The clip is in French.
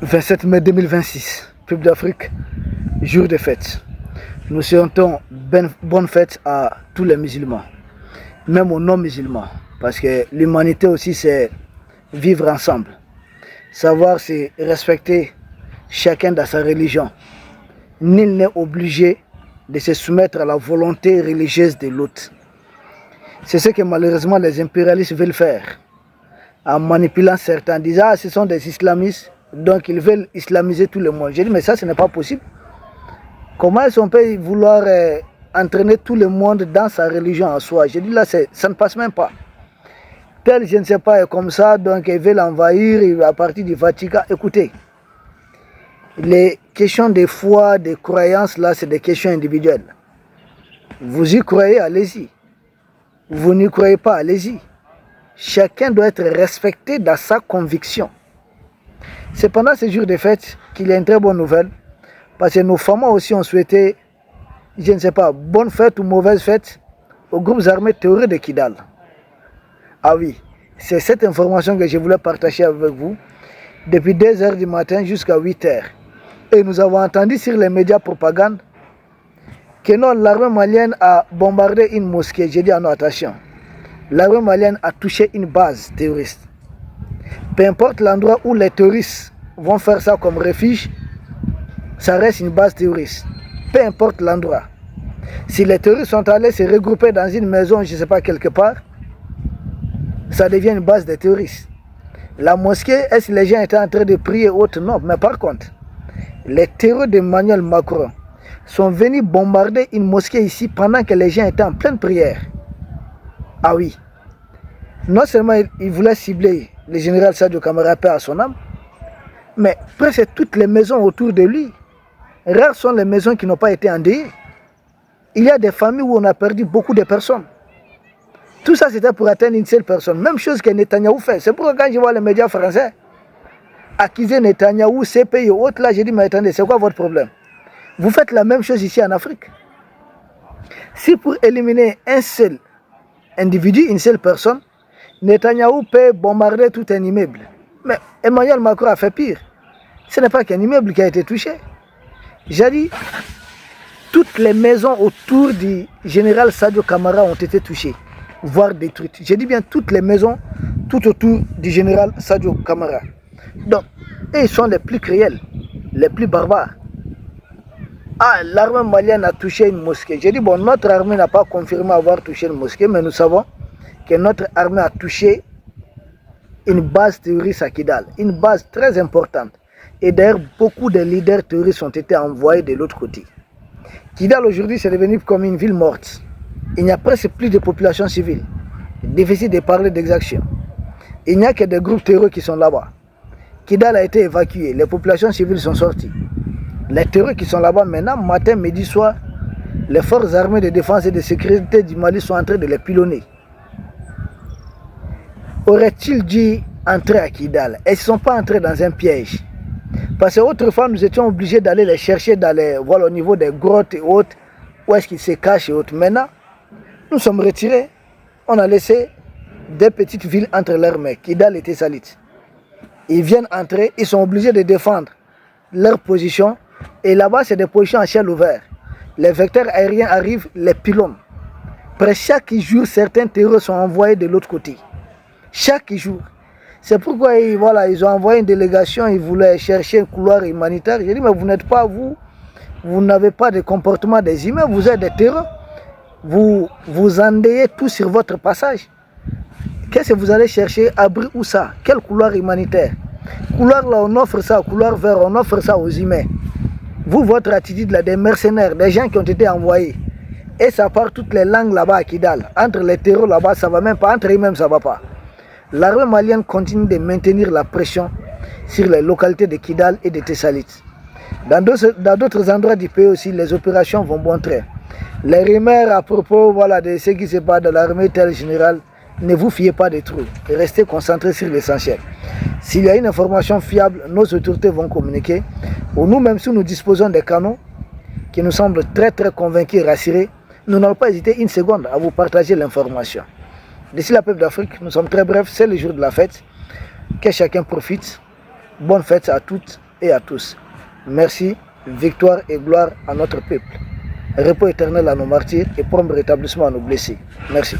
27 mai 2026, peuple d'Afrique, jour de fête. Nous souhaitons bonne fête à tous les musulmans, même aux non-musulmans, parce que l'humanité aussi c'est vivre ensemble. Savoir c'est respecter chacun dans sa religion. Nul n'est obligé de se soumettre à la volonté religieuse de l'autre. C'est ce que malheureusement les impérialistes veulent faire, en manipulant certains, disant ce sont des islamistes, donc ils veulent islamiser tout le monde. J'ai dit mais ça ce n'est pas possible. Comment est-ce qu'on peut vouloir entraîner tout le monde dans sa religion en soi? J'ai dit là ça ne passe même pas. Tel je ne sais pas est comme ça, donc ils veulent envahir à partir du Vatican. Écoutez, les questions de foi, de croyance là, c'est des questions individuelles. Vous y croyez, allez-y. Vous n'y croyez pas, allez-y. Chacun doit être respecté dans sa conviction. C'est pendant ce jour de fête qu'il y a une très bonne nouvelle. Parce que nos femmes aussi ont souhaité, je ne sais pas, bonne fête ou mauvaise fête aux groupes armés terroristes de Kidal. Ah oui, c'est cette information que je voulais partager avec vous depuis 2 h du matin jusqu'à 8 h. Et nous avons entendu sur les médias propagande que non, l'armée malienne a bombardé une mosquée. J'ai dit à nous, attention. L'armée malienne a touché une base terroriste. Peu importe l'endroit où les terroristes vont faire ça comme refuge, ça reste une base terroriste. Peu importe l'endroit. Si les terroristes sont allés se regrouper dans une maison, je ne sais pas, quelque part, ça devient une base de terroristes. La mosquée, est-ce que les gens étaient en train de prier ou autre? Non. Mais par contre, les terroristes d'Emmanuel Macron sont venus bombarder une mosquée ici pendant que les gens étaient en pleine prière. Ah oui. Non seulement ils voulaient cibler le général Sadio Camara, paix à son âme, mais presque toutes les maisons autour de lui. Rares sont les maisons qui n'ont pas été endeuillées. Il y a des familles où on a perdu beaucoup de personnes. Tout ça c'était pour atteindre une seule personne. Même chose que Netanyahou fait. C'est pourquoi quand je vois les médias français accuser Netanyahou, CPI et autres, là, j'ai dit mais attendez, c'est quoi votre problème? Vous faites la même chose ici en Afrique. Si pour éliminer un seul individu, une seule personne, Netanyahou peut bombarder tout un immeuble. Mais Emmanuel Macron a fait pire. Ce n'est pas qu'un immeuble qui a été touché. J'ai dit, toutes les maisons autour du général Sadio Camara ont été touchées, voire détruites. J'ai dit bien toutes les maisons tout autour du général Sadio Camara. Donc, ils sont les plus cruels, les plus barbares. Ah, l'armée malienne a touché une mosquée. J'ai dit, bon, notre armée n'a pas confirmé avoir touché une mosquée, mais nous savons que notre armée a touché une base terroriste à Kidal, une base très importante. Et d'ailleurs, beaucoup de leaders terroristes ont été envoyés de l'autre côté. Kidal aujourd'hui, c'est devenu comme une ville morte. Il n'y a presque plus de population civile. Difficile de parler d'exaction. Il n'y a que des groupes terroristes qui sont là-bas. Kidal a été évacué, les populations civiles sont sorties. Les terroristes qui sont là-bas maintenant, matin, midi, soir, les forces armées de défense et de sécurité du Mali sont en train de les pilonner. Aurait-il dû entrer à Kidal? Ils ne sont pas entrés dans un piège. Parce qu'autrefois, nous étions obligés d'aller les chercher dans les, voilà, au niveau des grottes et autres, où est-ce qu'ils se cachent et autres. Maintenant, nous sommes retirés. On a laissé des petites villes entre leurs mains. Kidal était salite. Ils viennent entrer, ils sont obligés de défendre leur position. Et là-bas, c'est des positions à ciel ouvert. Les vecteurs aériens arrivent, les pylônes. Presque chaque jour, certains terroristes sont envoyés de l'autre côté. Chaque jour. C'est pourquoi voilà, ils ont envoyé une délégation, ils voulaient chercher un couloir humanitaire. J'ai dit, mais vous n'êtes pas vous n'avez pas de comportement des humains, vous êtes des terroristes. Vous endeuillez tout sur votre passage. Qu'est-ce que vous allez chercher? Abri où ça? Quel couloir humanitaire? Couloir là, on offre ça, couloir vert, on offre ça aux humains. Vous, votre attitude là, des mercenaires, des gens qui ont été envoyés. Et ça part toutes les langues là-bas à Kidal. Entre les terroristes là-bas, ça va même pas. Entre eux-mêmes, ça va pas. L'armée malienne continue de maintenir la pression sur les localités de Kidal et de Tessalit. Dans d'autres endroits du pays aussi, les opérations vont bon train. Les rumeurs à propos voilà, de ce qui se passe dans l'armée tel général, ne vous fiez pas des trous. Restez concentrés sur l'essentiel. S'il y a une information fiable, nos autorités vont communiquer. Ou nous-mêmes, si nous disposons des canaux qui nous semblent très convaincus et rassurés, nous n'allons pas hésiter une seconde à vous partager l'information. D'ici la peuple d'Afrique, nous sommes très brefs, c'est le jour de la fête. Que chacun profite. Bonne fête à toutes et à tous. Merci, victoire et gloire à notre peuple. Repos éternel à nos martyrs et prompt rétablissement à nos blessés. Merci.